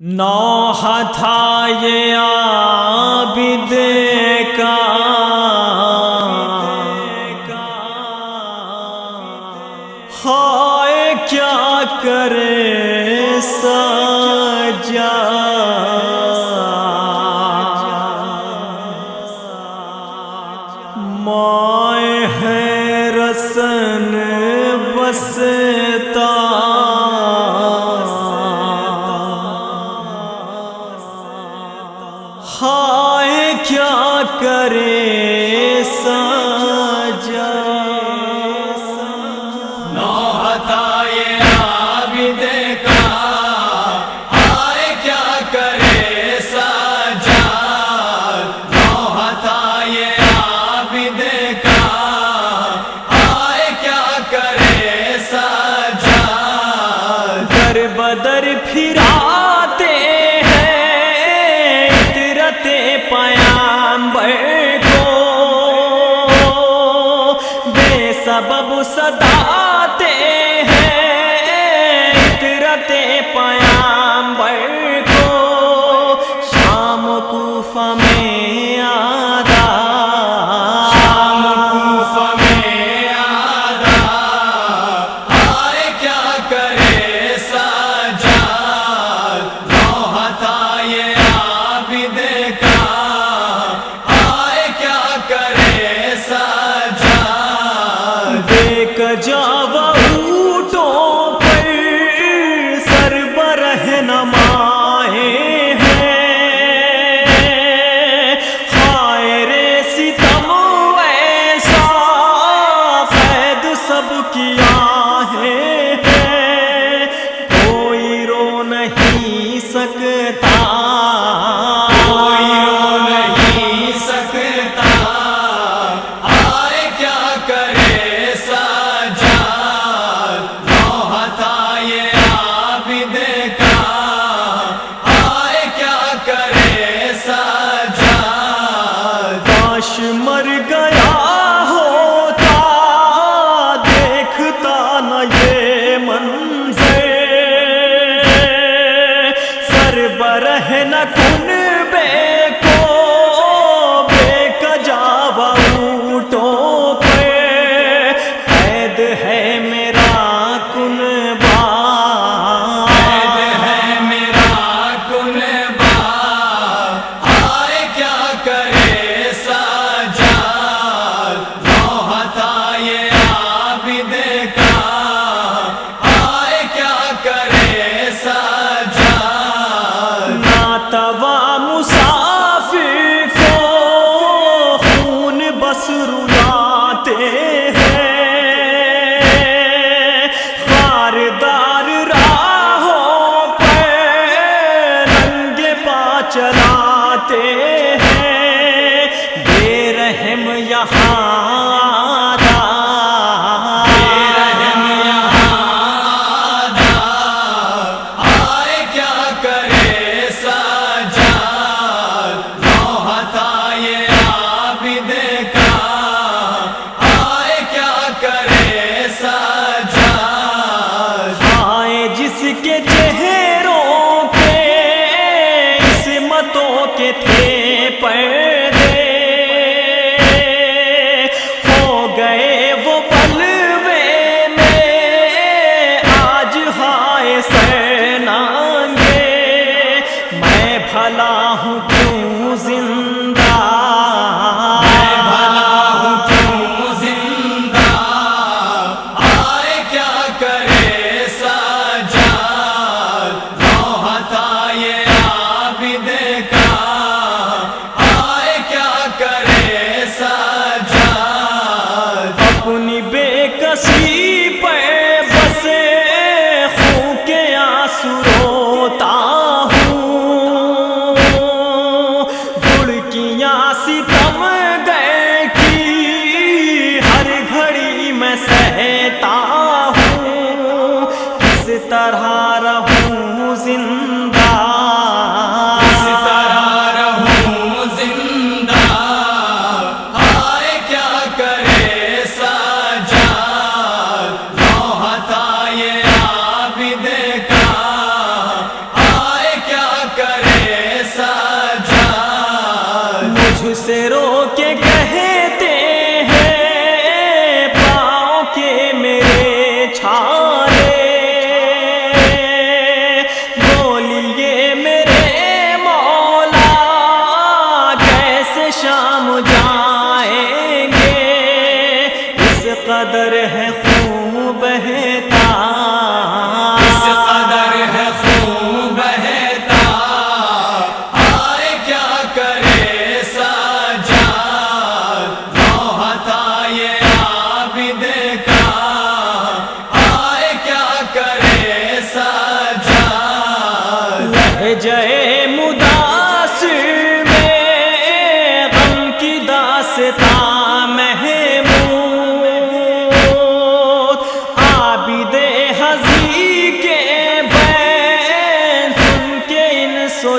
نوح تھا یہ عابد کا ہائے کیا کرے سجا مائے ہے رسن بستا ہائے کیا کرے سجا نوح تھا یہ عابد کا ہائے کیا کرے سجا نوح تھا یہ عابد کا ہائے کیا کرے سجا در بدر پھراتے پیامبر کو بے سبب صداتے ہیں عطرت پیامبر کو شام کوفہ میں آدھا شام کوفہ میں آدھا ہائے کیا کرے سجا نوح تھا یہ عابد کا دیکھ جاوا اونٹوں پر سر برہنمائے ہیں ہائے رے ستم ایسا قید سب کیا ہے کوئی رو نہیں سکتا مر گیا ہوتا دیکھتا نہ یہ منظر سر برہنہ کن بے کو بے کجاوا اونٹوں پہ قید ہے میرا کنبہ قید ہے میرا کنبہ ہائے کیا کرے مسافر کو خون بس رلاتے ہیں خاردار راہوں پہ ننگے پا چلاتے ہیں بے رحم یہاں کے چہروں پہ عصمتوں کے تھے پردے ہو گئے وہ بلوے میں آج ہائے سر نانگے میں بھلا ہوں کیوں زندہ اپنی بے کسی پہ بسے خون کے آنسو روتا ہوں جے مداثر میں غم کی داستان محمود عابد حضی کے بیان سن کے ان سو